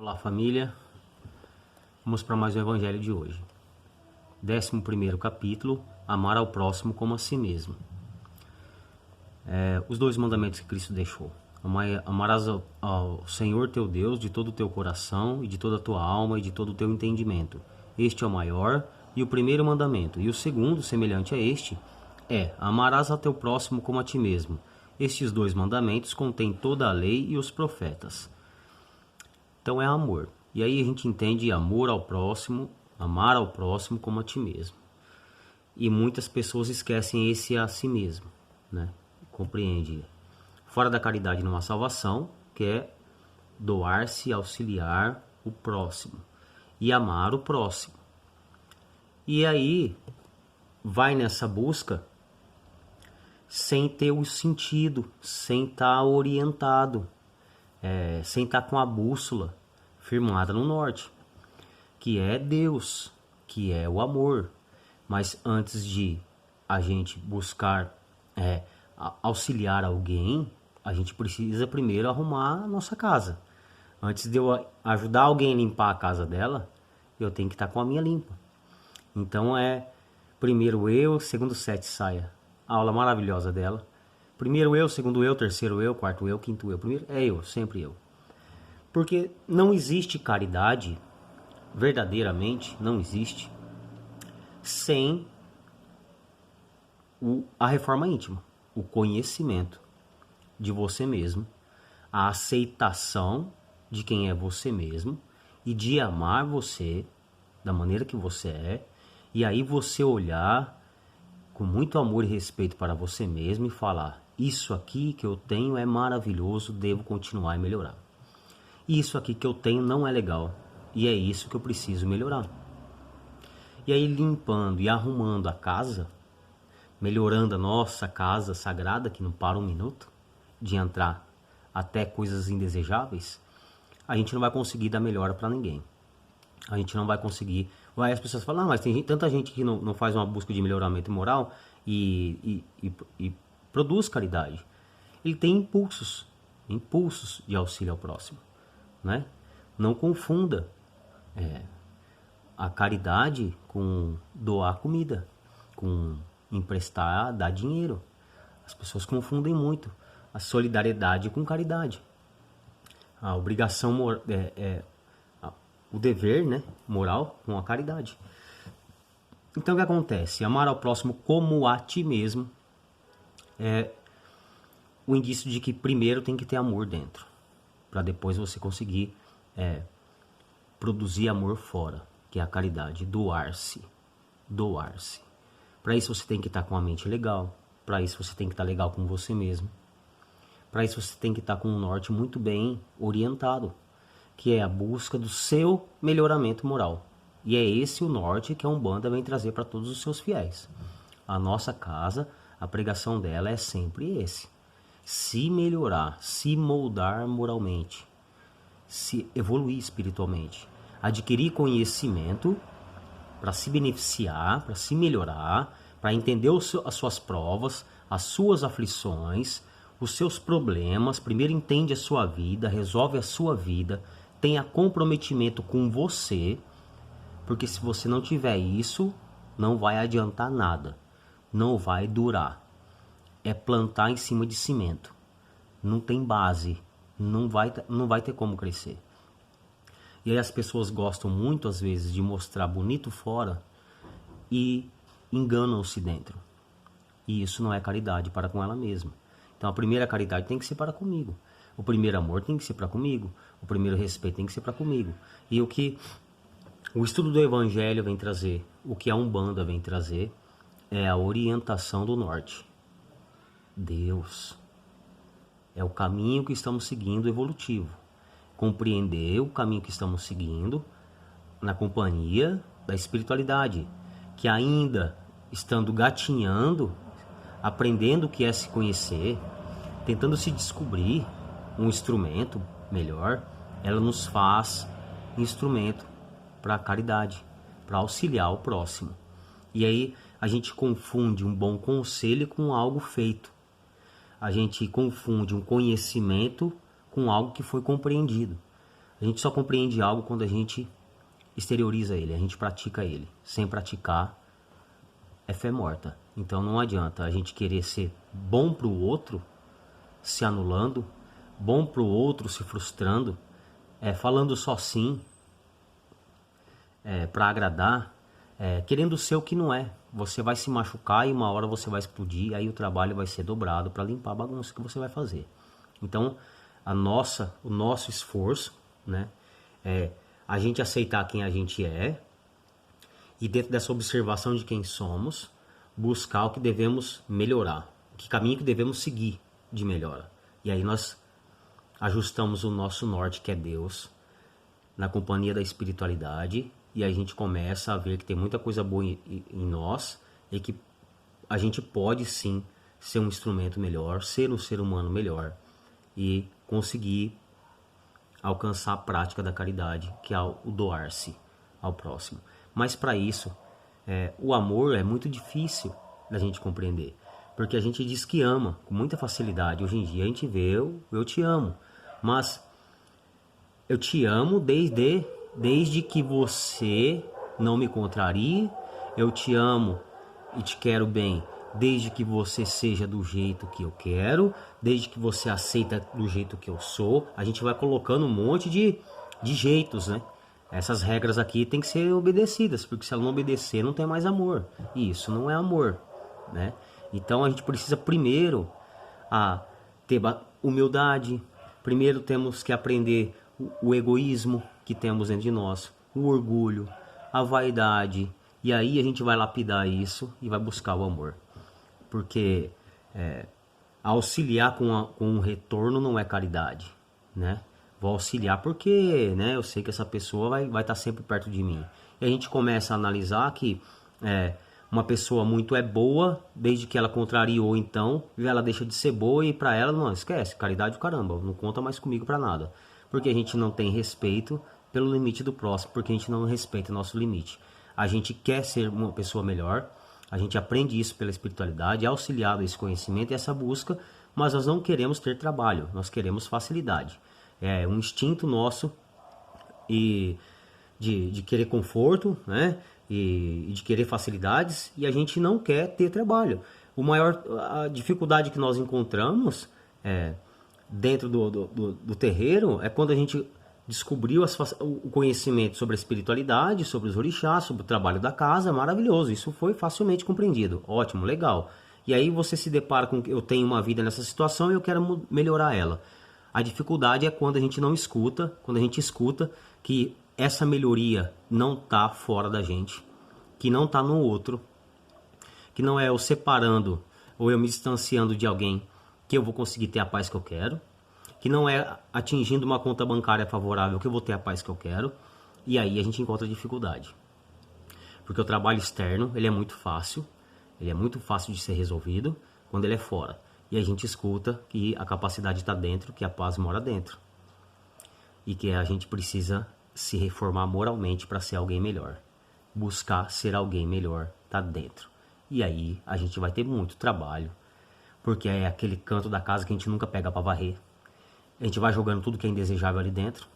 Olá família, vamos para mais um evangelho de hoje. 11º capítulo, amar ao próximo como a si mesmo. Os dois mandamentos que Cristo deixou. Amarás ao Senhor teu Deus de todo o teu coração e de toda a tua alma e de todo o teu entendimento. Este é o maior e o primeiro mandamento. E o segundo, semelhante a este, é: amarás ao teu próximo como a ti mesmo. Estes dois mandamentos contêm toda a lei e os profetas. Então é amor. E aí a gente entende amor ao próximo, amar ao próximo como a ti mesmo. E muitas pessoas esquecem esse a si mesmo, né? Compreende. Fora da caridade não há salvação, que é doar-se, auxiliar o próximo e amar o próximo. E aí vai nessa busca sem ter o sentido, sem estar orientado, sem estar com a bússola firmada no norte, que é Deus, que é o amor. Mas antes de a gente buscar auxiliar alguém, a gente precisa primeiro arrumar a nossa casa. Antes de eu ajudar alguém a limpar a casa dela, eu tenho que estar com a minha limpa. Então primeiro eu, segundo sete saia. A aula maravilhosa dela. Primeiro eu, segundo eu, terceiro eu, quarto eu, quinto eu. Primeiro é eu, sempre eu. Porque não existe caridade, verdadeiramente não existe, sem a reforma íntima, o conhecimento de você mesmo, a aceitação de quem é você mesmo e de amar você da maneira que você é, e aí você olhar com muito amor e respeito para você mesmo e falar: isso aqui que eu tenho é maravilhoso, devo continuar e melhorar. Isso aqui que eu tenho não é legal e é isso que eu preciso melhorar. E aí limpando e arrumando a casa, melhorando a nossa casa sagrada, que não para um minuto de entrar até coisas indesejáveis, a gente não vai conseguir dar melhora para ninguém. A gente não vai conseguir. Aí as pessoas falam: mas tem tanta gente que não faz uma busca de melhoramento moral e produz caridade. Ele tem impulsos de auxílio ao próximo, né? Não confunda a caridade com doar comida, com emprestar, dar dinheiro. As pessoas confundem muito a solidariedade com caridade. A obrigação, o dever, né, moral com a caridade. Então o que acontece? Amar ao próximo como a ti mesmo é o indício de que primeiro tem que ter amor dentro, para depois você conseguir produzir amor fora, que é a caridade, doar-se. Para isso você tem que estar com a mente legal, para isso você tem que estar legal com você mesmo, para isso você tem que estar com o norte muito bem orientado, que é a busca do seu melhoramento moral. E é esse o norte que a Umbanda vem trazer para todos os seus fiéis. A nossa casa, a pregação dela é sempre esse: se melhorar, se moldar moralmente, se evoluir espiritualmente, adquirir conhecimento para se beneficiar, para se melhorar, para entender as suas provas, as suas aflições, os seus problemas. Primeiro entende a sua vida, resolve a sua vida, tenha comprometimento com você, porque se você não tiver isso, não vai adiantar nada, não vai durar. É plantar em cima de cimento, não tem base, não vai ter como crescer. E aí as pessoas gostam muito às vezes de mostrar bonito fora e enganam-se dentro. E isso não é caridade para com ela mesma. Então a primeira caridade tem que ser para comigo. O primeiro amor tem que ser para comigo. O primeiro respeito tem que ser para comigo. E o que o estudo do Evangelho vem trazer, o que a Umbanda vem trazer, é a orientação do norte. Deus. É o caminho que estamos seguindo evolutivo. Compreender o caminho que estamos seguindo na companhia da espiritualidade, que ainda estando gatinhando, aprendendo o que é se conhecer, tentando se descobrir um instrumento melhor, ela nos faz instrumento para a caridade, para auxiliar o próximo. E aí a gente confunde um bom conselho com algo feito. A gente confunde um conhecimento com algo que foi compreendido. A gente só compreende algo quando a gente exterioriza ele, a gente pratica ele. Sem praticar, é fé morta. Então não adianta a gente querer ser bom para o outro, se anulando, bom para o outro, se frustrando, falando só sim, para agradar, querendo ser o que não é. Você vai se machucar e uma hora você vai explodir, aí o trabalho vai ser dobrado para limpar a bagunça que você vai fazer. Então, o nosso esforço, né, é a gente aceitar quem a gente é e dentro dessa observação de quem somos, buscar o que devemos melhorar, que caminho que devemos seguir de melhora. E aí nós ajustamos o nosso norte, que é Deus, na companhia da espiritualidade, e a gente começa a ver que tem muita coisa boa em nós e que a gente pode sim ser um instrumento melhor, ser um ser humano melhor e conseguir alcançar a prática da caridade, que é o doar-se ao próximo. Mas para isso, o amor é muito difícil da gente compreender, porque a gente diz que ama com muita facilidade. Hoje em dia a gente vê eu te amo, mas eu te amo desde que você não me contrarie. Eu te amo e te quero bem desde que você seja do jeito que eu quero, desde que você aceita do jeito que eu sou. A gente vai colocando um monte de jeitos, né? Essas regras aqui tem que ser obedecidas, porque se ela não obedecer não tem mais amor. E isso não é amor, né? Então a gente precisa primeiro ter humildade. Primeiro temos que aprender o egoísmo que temos dentro de nós, o orgulho, a vaidade. E aí a gente vai lapidar isso e vai buscar o amor. Porque auxiliar com um retorno não é caridade, né? Vou auxiliar porque, né, eu sei que essa pessoa vai estar sempre perto de mim. E a gente começa a analisar que uma pessoa muito boa, desde que ela contrariou, então, ela deixa de ser boa e para ela, não, esquece, caridade o caramba, não conta mais comigo para nada. Porque a gente não tem respeito pelo limite do próximo, porque a gente não respeita o nosso limite. A gente quer ser uma pessoa melhor, a gente aprende isso pela espiritualidade, é auxiliado a esse conhecimento e essa busca, mas nós não queremos ter trabalho, nós queremos facilidade. É um instinto nosso e de querer conforto, né? E de querer facilidades, e a gente não quer ter trabalho. A dificuldade que nós encontramos dentro do terreiro é quando a gente descobriu o conhecimento sobre a espiritualidade, sobre os orixás, sobre o trabalho da casa. Maravilhoso, isso foi facilmente compreendido, ótimo, legal. E aí você se depara com que eu tenho uma vida nessa situação e eu quero melhorar ela. A dificuldade é quando a gente não escuta, quando a gente escuta que essa melhoria não está fora da gente, que não está no outro, que não é eu separando ou eu me distanciando de alguém que eu vou conseguir ter a paz que eu quero, que não é atingindo uma conta bancária favorável que eu vou ter a paz que eu quero, e aí a gente encontra dificuldade. Porque o trabalho externo, ele é muito fácil de ser resolvido quando ele é fora. E a gente escuta que a capacidade está dentro, que a paz mora dentro. E que a gente precisa se reformar moralmente para ser alguém melhor. Buscar ser alguém melhor está dentro. E aí a gente vai ter muito trabalho, porque é aquele canto da casa que a gente nunca pega para varrer. A gente vai jogando tudo que é indesejável ali dentro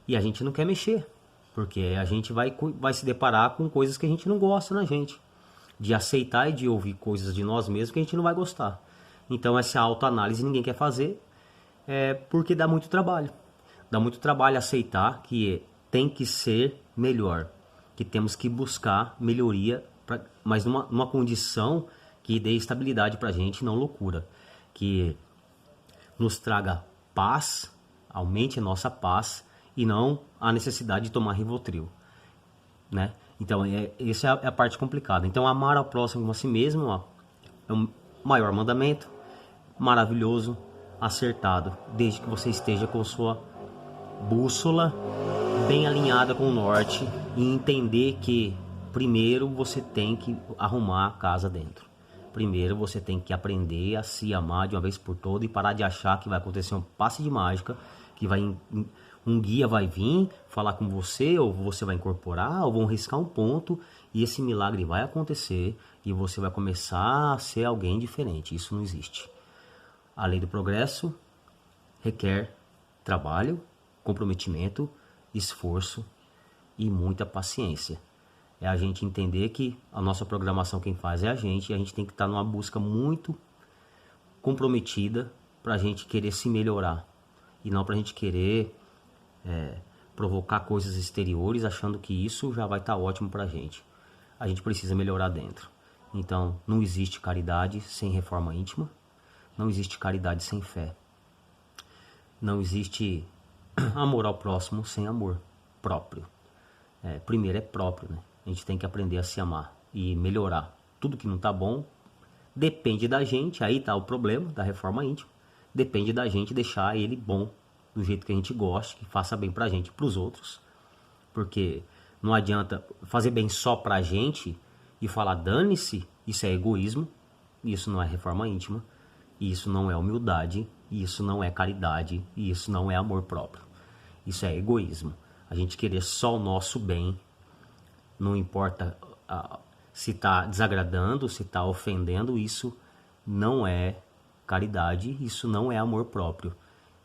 e a gente não quer mexer, porque a gente vai se deparar com coisas que a gente não gosta na gente, de aceitar e de ouvir coisas de nós mesmos que a gente não vai gostar. Então essa autoanálise ninguém quer fazer, porque dá muito trabalho. Dá muito trabalho aceitar que tem que ser melhor, que temos que buscar melhoria, mas numa condição que dê estabilidade pra gente, não loucura, que nos traga paz, aumente a nossa paz e não a necessidade de tomar Rivotril, né? Então essa é a parte complicada. Então amar ao próximo como a si mesmo é o maior mandamento, maravilhoso, acertado, desde que você esteja com sua bússola bem alinhada com o norte e entender que primeiro você tem que arrumar a casa dentro. Primeiro você tem que aprender a se amar de uma vez por todas e parar de achar que vai acontecer um passe de mágica, que um guia vai vir falar com você, ou você vai incorporar, ou vão riscar um ponto, e esse milagre vai acontecer e você vai começar a ser alguém diferente. Isso não existe. A lei do progresso requer trabalho, comprometimento, esforço e muita paciência. É a gente entender que a nossa programação quem faz é a gente, e a gente tem que estar numa busca muito comprometida para a gente querer se melhorar e não para a gente querer provocar coisas exteriores achando que isso já vai estar ótimo para a gente. A gente precisa melhorar dentro. Então, não existe caridade sem reforma íntima, não existe caridade sem fé, não existe amor ao próximo sem amor próprio. Primeiro é próprio, né? A gente tem que aprender a se amar e melhorar. Tudo que não está bom depende da gente, aí está o problema da reforma íntima. Depende da gente deixar ele bom, do jeito que a gente gosta, que faça bem pra gente e pros outros. Porque não adianta fazer bem só pra gente e falar dane-se, isso é egoísmo, isso não é reforma íntima, isso não é humildade, isso não é caridade, isso não é amor próprio. Isso é egoísmo. A gente querer só o nosso bem, não importa se está desagradando, se está ofendendo, isso não é caridade, isso não é amor próprio,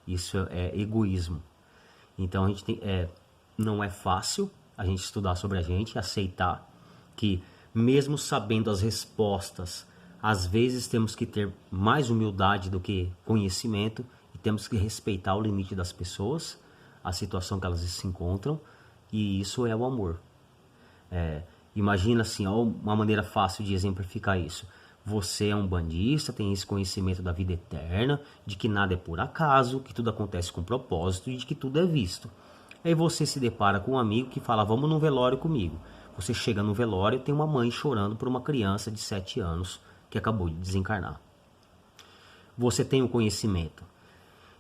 isso é egoísmo. Então a gente não é fácil a gente estudar sobre a gente, aceitar que mesmo sabendo as respostas, às vezes temos que ter mais humildade do que conhecimento e temos que respeitar o limite das pessoas, a situação que elas se encontram, e isso é o amor. Imagina assim, ó, uma maneira fácil de exemplificar isso. Você é um bandista, tem esse conhecimento da vida eterna, de que nada é por acaso, que tudo acontece com propósito e de que tudo é visto. Aí você se depara com um amigo que fala, vamos num velório comigo. Você chega no velório e tem uma mãe chorando por uma criança de 7 anos que acabou de desencarnar. Você tem o conhecimento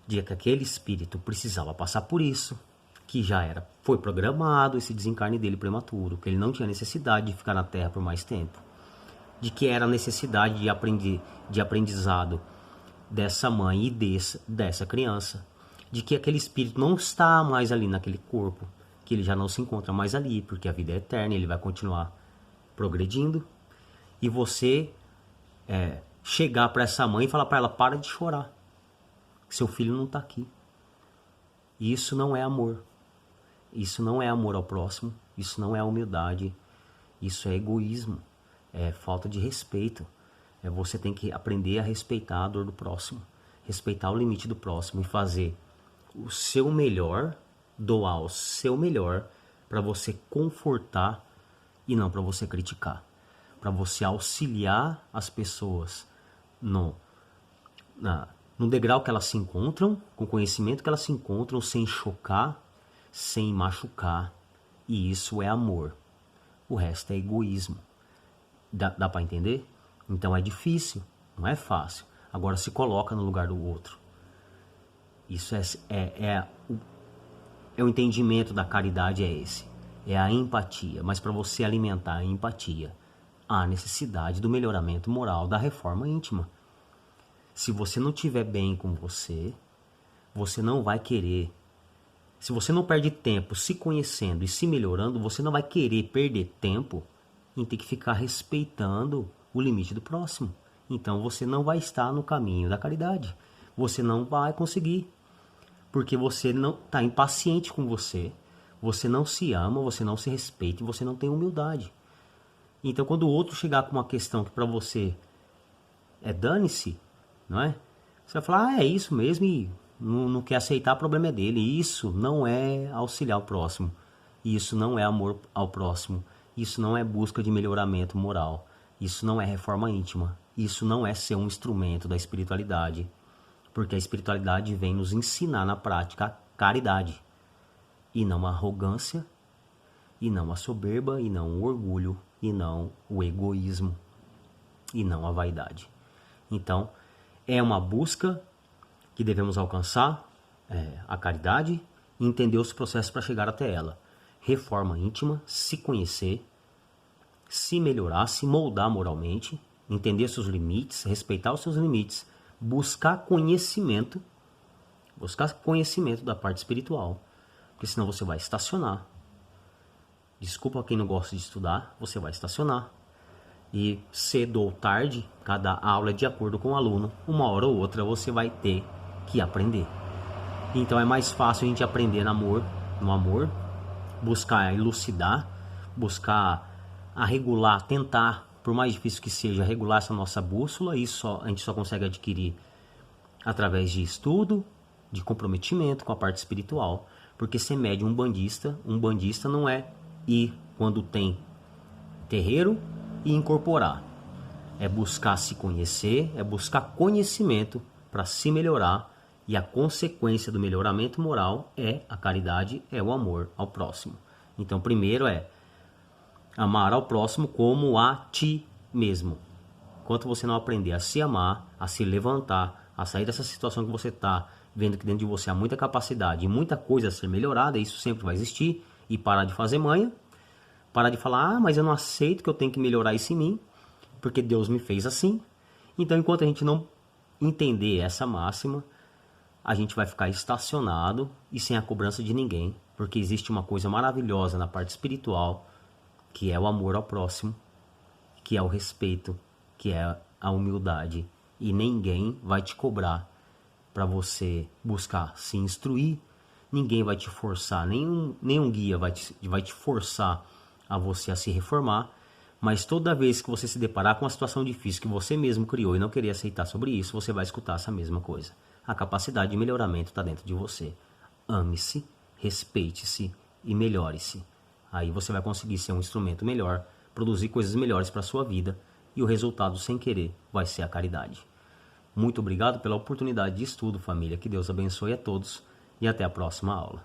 de que aquele espírito precisava passar por isso, que foi programado esse desencarne dele prematuro, que ele não tinha necessidade de ficar na Terra por mais tempo, de que era necessidade de aprendizado dessa mãe e dessa criança, de que aquele espírito não está mais ali naquele corpo, que ele já não se encontra mais ali, porque a vida é eterna, ele vai continuar progredindo, e você chegar para essa mãe e falar para ela, para de chorar, seu filho não está aqui. Isso não é amor. Isso não é amor ao próximo, isso não é humildade, isso é egoísmo, é falta de respeito. Você tem que aprender a respeitar a dor do próximo, respeitar o limite do próximo e fazer o seu melhor, doar o seu melhor para você confortar e não para você criticar, para você auxiliar as pessoas no degrau que elas se encontram, com o conhecimento que elas se encontram, sem chocar, sem machucar, e isso é amor. O resto é egoísmo. Dá para entender? Então é difícil, não é fácil. Agora se coloca no lugar do outro. Isso o entendimento da caridade é esse. É a empatia. Mas para você alimentar a empatia, há necessidade do melhoramento moral, da reforma íntima. Se você não estiver bem com você, você não vai querer. Se você não perde tempo se conhecendo e se melhorando, você não vai querer perder tempo em ter que ficar respeitando o limite do próximo. Então você não vai estar no caminho da caridade. Você não vai conseguir. Porque você não está impaciente com você. Você não se ama, você não se respeita e você não tem humildade. Então quando o outro chegar com uma questão que para você dane-se, não é? Você vai falar, é isso mesmo e não quer aceitar, o problema é dele. Isso não é auxiliar o próximo. Isso não é amor ao próximo. Isso não é busca de melhoramento moral. Isso não é reforma íntima. Isso não é ser um instrumento da espiritualidade. Porque a espiritualidade vem nos ensinar na prática a caridade. E não a arrogância, e não a soberba, e não o orgulho, e não o egoísmo, e não a vaidade. Então, é uma busca que devemos alcançar, a caridade, e entender os processos para chegar até ela. Reforma íntima, se conhecer, se melhorar, se moldar moralmente, entender seus limites, respeitar os seus limites, buscar conhecimento da parte espiritual, porque senão você vai estacionar. Desculpa quem não gosta de estudar, você vai estacionar. E cedo ou tarde, cada aula é de acordo com o aluno, uma hora ou outra você vai ter que aprender. Então é mais fácil a gente aprender no amor, buscar elucidar, buscar a regular, tentar, por mais difícil que seja, regular essa nossa bússola. Isso a gente só consegue adquirir através de estudo, de comprometimento com a parte espiritual. Porque ser médium um bandista não é ir quando tem terreiro e incorporar. É buscar se conhecer, é buscar conhecimento para se melhorar. E a consequência do melhoramento moral é a caridade, é o amor ao próximo. Então, primeiro é amar ao próximo como a ti mesmo. Enquanto você não aprender a se amar, a se levantar, a sair dessa situação que você está vendo que dentro de você há muita capacidade e muita coisa a ser melhorada, isso sempre vai existir, e parar de fazer manha, parar de falar, mas eu não aceito que eu tenho que melhorar isso em mim, porque Deus me fez assim. Então, enquanto a gente não entender essa máxima, a gente vai ficar estacionado e sem a cobrança de ninguém, porque existe uma coisa maravilhosa na parte espiritual, que é o amor ao próximo, que é o respeito, que é a humildade, e ninguém vai te cobrar para você buscar se instruir, ninguém vai te forçar, nenhum guia vai te forçar a você a se reformar, mas toda vez que você se deparar com uma situação difícil que você mesmo criou e não querer aceitar sobre isso, você vai escutar essa mesma coisa. A capacidade de melhoramento está dentro de você. Ame-se, respeite-se e melhore-se. Aí você vai conseguir ser um instrumento melhor, produzir coisas melhores para a sua vida, e o resultado, sem querer, vai ser a caridade. Muito obrigado pela oportunidade de estudo, família. Que Deus abençoe a todos e até a próxima aula.